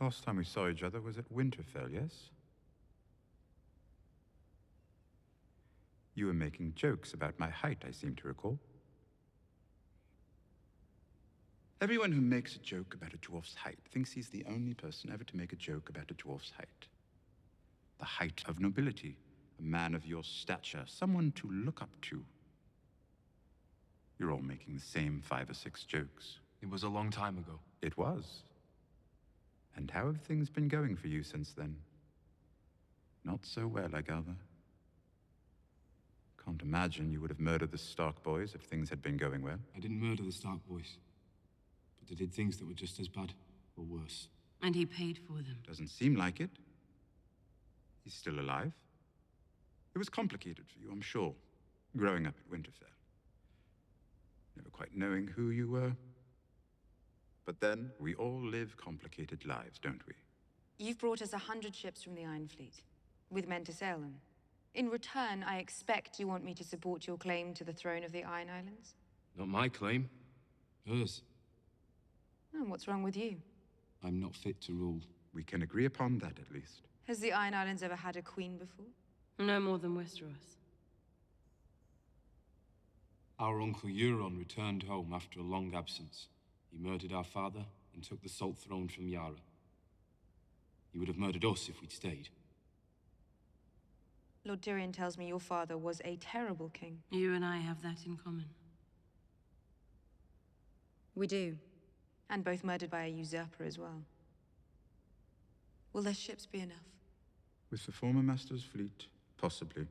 Last time we saw each other was at Winterfell, yes? You were making jokes about my height, I seem to recall. Everyone who makes a joke about a dwarf's height thinks he's the only person ever to make a joke about a dwarf's height. The height of nobility, a man of your stature, someone to look up to. You're all making the same 5 or 6 jokes. It was a long time ago. It was. And how have things been going for you since then? Not so well, I gather. Can't imagine you would have murdered the Stark boys if things had been going well. I didn't murder the Stark boys, but I did things that were just as bad, or worse. And he paid for them. Doesn't seem like it. He's still alive. It was complicated for you, I'm sure, growing up at Winterfell. Never quite knowing who you were. But then, we all live complicated lives, don't we? You've brought us 100 ships from the Iron Fleet, with men to sail them. In return, I expect you want me to support your claim to the throne of the Iron Islands? Not my claim. Hers. And what's wrong with you? I'm not fit to rule. We can agree upon that, at least. Has the Iron Islands ever had a queen before? No more than Westeros. Our uncle Euron returned home after a long absence. He murdered our father and took the Salt Throne from Yara. He would have murdered us if we'd stayed. Lord Tyrion tells me your father was a terrible king. You and I have that in common. We do. And both murdered by a usurper as well. Will their ships be enough? With the former master's fleet, possibly.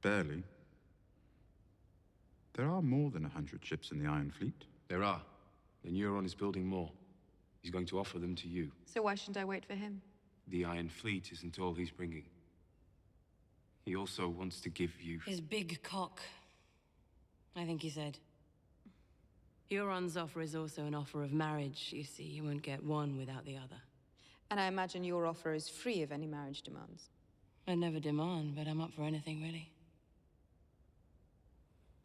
Barely. There are more than 100 ships in the Iron Fleet. There are. And Euron is building more. He's going to offer them to you. So why shouldn't I wait for him? The Iron Fleet isn't all he's bringing. He also wants to give you... His big cock, I think he said. Euron's offer is also an offer of marriage. You see, you won't get one without the other. And I imagine your offer is free of any marriage demands. I never demand, but I'm up for anything, really.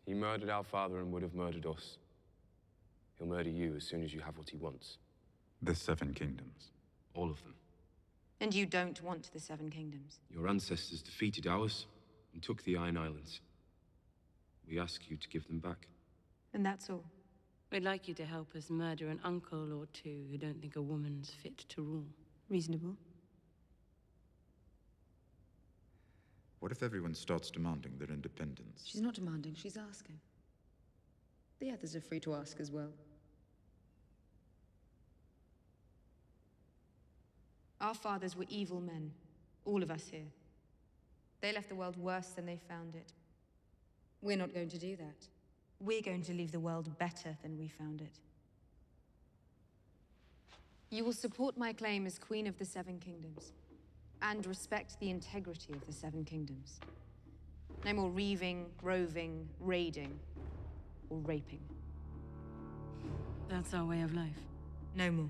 He murdered our father and would have murdered us. He'll murder you as soon as you have what he wants. The 7 Kingdoms. All of them. And you don't want the 7 Kingdoms? Your ancestors defeated ours and took the Iron Islands. We ask you to give them back. And that's all? We'd like you to help us murder an uncle or two who don't think a woman's fit to rule. Reasonable. What if everyone starts demanding their independence? She's not demanding, she's asking. The others are free to ask as well. Our fathers were evil men, all of us here. They left the world worse than they found it. We're not going to do that. We're going to leave the world better than we found it. You will support my claim as Queen of the 7 Kingdoms, and respect the integrity of the 7 Kingdoms. No more reaving, roving, raiding, or raping. That's our way of life. No more.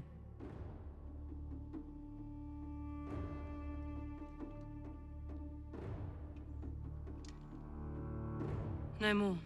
No more.